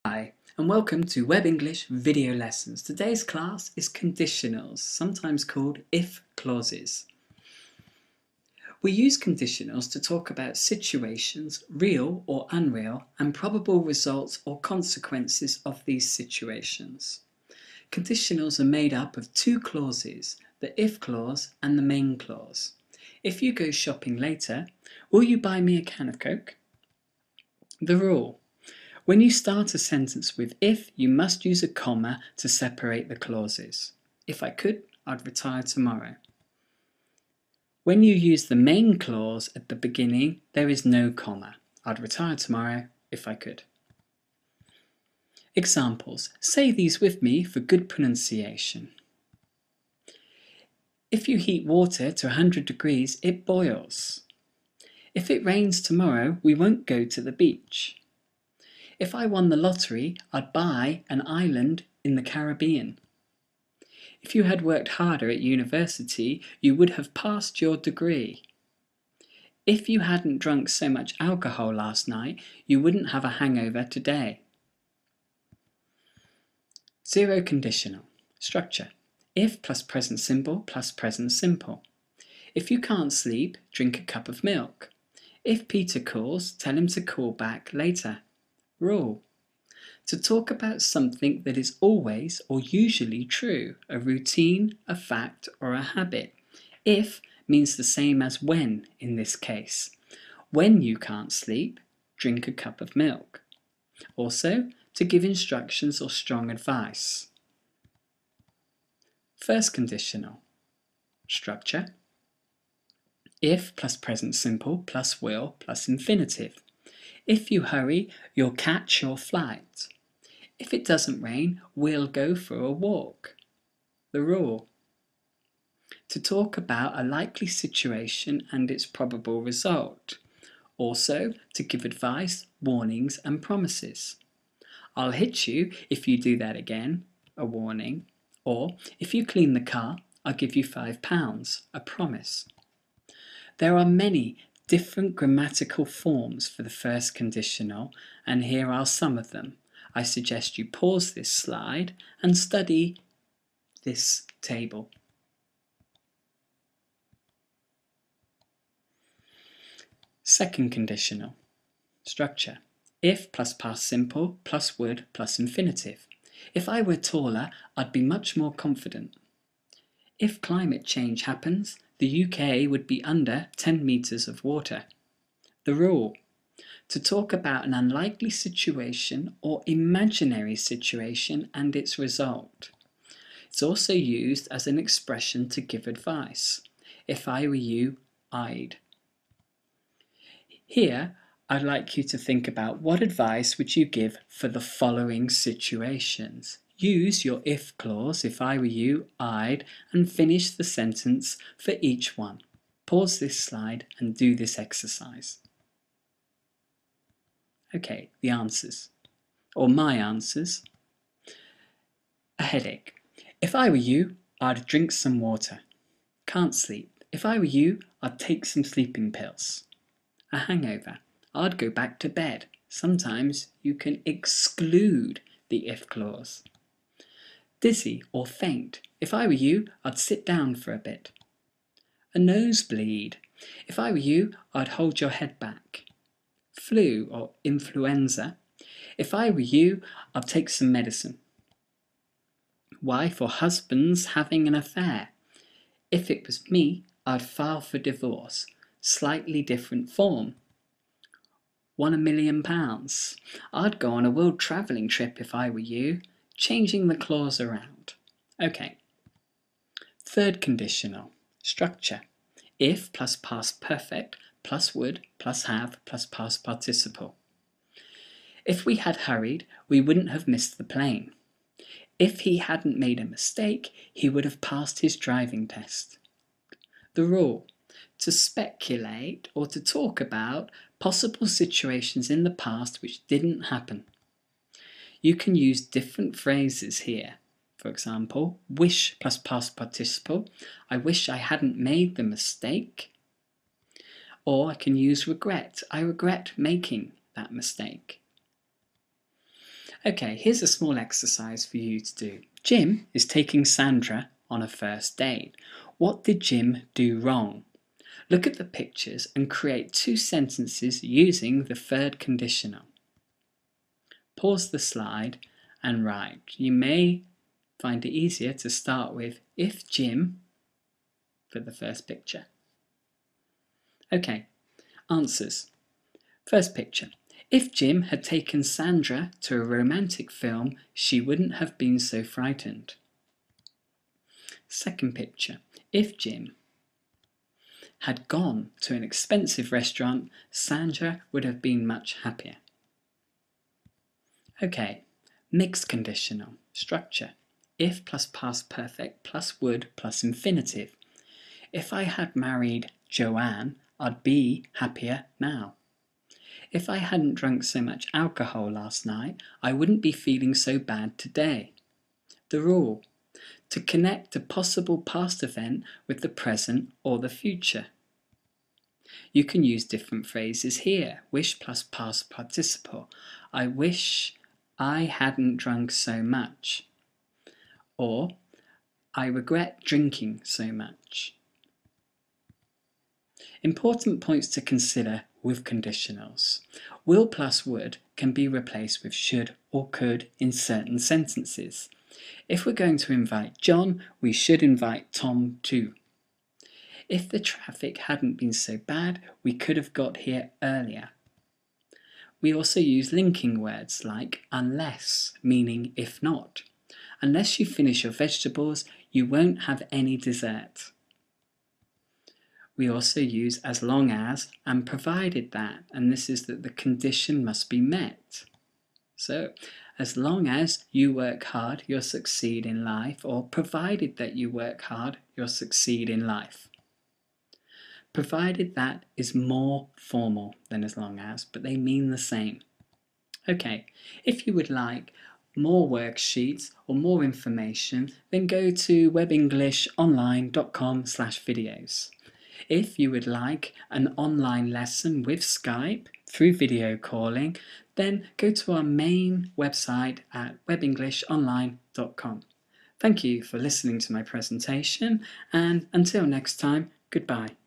Hi, and welcome to Web English video lessons. Today's class is conditionals, sometimes called if clauses. We use conditionals to talk about situations, real or unreal, and probable results or consequences of these situations. Conditionals are made up of two clauses, the if clause and the main clause. If you go shopping later, will you buy me a can of Coke? The rule. When you start a sentence with if, you must use a comma to separate the clauses. If I could, I'd retire tomorrow. When you use the main clause at the beginning, there is no comma. I'd retire tomorrow if I could. Examples. Say these with me for good pronunciation. If you heat water to 100 degrees, it boils. If it rains tomorrow, we won't go to the beach. If I won the lottery, I'd buy an island in the Caribbean. If you had worked harder at university, you would have passed your degree. If you hadn't drunk so much alcohol last night, you wouldn't have a hangover today. Zero conditional. Structure. If plus present simple plus present simple. If you can't sleep, drink a cup of milk. If Peter calls, tell him to call back later. Rule. To talk about something that is always or usually true, a routine, a fact, or a habit. If means the same as when in this case. When you can't sleep, drink a cup of milk. Also, to give instructions or strong advice. First conditional. Structure. If plus present simple plus will plus infinitive. If you hurry, you'll catch your flight. If it doesn't rain, we'll go for a walk. The rule. To talk about a likely situation and its probable result. Also, to give advice, warnings and promises. I'll hit you if you do that again, a warning. Or, if you clean the car, I'll give you £5, a promise. There are many different grammatical forms for the first conditional, and here are some of them. I suggest you pause this slide and study this table. Second conditional. Structure. If plus past simple plus would plus infinitive. If I were taller, I'd be much more confident. If climate change happens, the UK would be under 10 metres of water. The rule. To talk about an unlikely situation or imaginary situation and its result. It's also used as an expression to give advice. If I were you, I'd. Here, I'd like you to think about what advice would you give for the following situations. Use your if clause, if I were you, I'd, and finish the sentence for each one. Pause this slide and do this exercise. Okay, the answers, or my answers. A headache. If I were you, I'd drink some water. Can't sleep. If I were you, I'd take some sleeping pills. A hangover. I'd go back to bed. Sometimes you can exclude the if clause. Dizzy or faint. If I were you, I'd sit down for a bit. A nosebleed. If I were you, I'd hold your head back. Flu or influenza. If I were you, I'd take some medicine. Wife or husband's having an affair. If it was me, I'd file for divorce. Slightly different form. Won £1 million. I'd go on a world travelling trip if I were you. Changing the clause around. Okay. Third conditional. Structure. If plus past perfect plus would plus have plus past participle. If we had hurried, we wouldn't have missed the plane. If he hadn't made a mistake, he would have passed his driving test. The rule. To speculate or to talk about possible situations in the past which didn't happen. You can use different phrases here. For example, wish plus past participle. I wish I hadn't made the mistake. Or I can use regret. I regret making that mistake. Okay, here's a small exercise for you to do. Jim is taking Sandra on a first date. What did Jim do wrong? Look at the pictures and create 2 sentences using the third conditional. Pause the slide and write. You may find it easier to start with if Jim for the first picture. Okay, answers. First picture. If Jim had taken Sandra to a romantic film, she wouldn't have been so frightened. Second picture. If Jim had gone to an expensive restaurant, Sandra would have been much happier. Okay, mixed conditional structure. If plus past perfect plus would plus infinitive. If I had married Joanne, I'd be happier now. If I hadn't drunk so much alcohol last night, I wouldn't be feeling so bad today. The rule: to connect a possible past event with the present or the future. You can use different phrases here. Wish plus past participle. I wish I hadn't drunk so much. Or, I regret drinking so much. Important points to consider with conditionals. Will plus would can be replaced with should or could in certain sentences. If we're going to invite John, we should invite Tom too. If the traffic hadn't been so bad, we could have got here earlier. We also use linking words like unless, meaning if not. Unless you finish your vegetables, you won't have any dessert. We also use as long as and provided that, and this is that the condition must be met. So, as long as you work hard, you'll succeed in life, or provided that you work hard, you'll succeed in life. Provided that is more formal than as long as, but they mean the same. Okay, if you would like more worksheets or more information, then go to webenglishodonline.com/videos. If you would like an online lesson with Skype through video calling, then go to our main website at webenglishodonline.com. Thank you for listening to my presentation, and until next time, goodbye.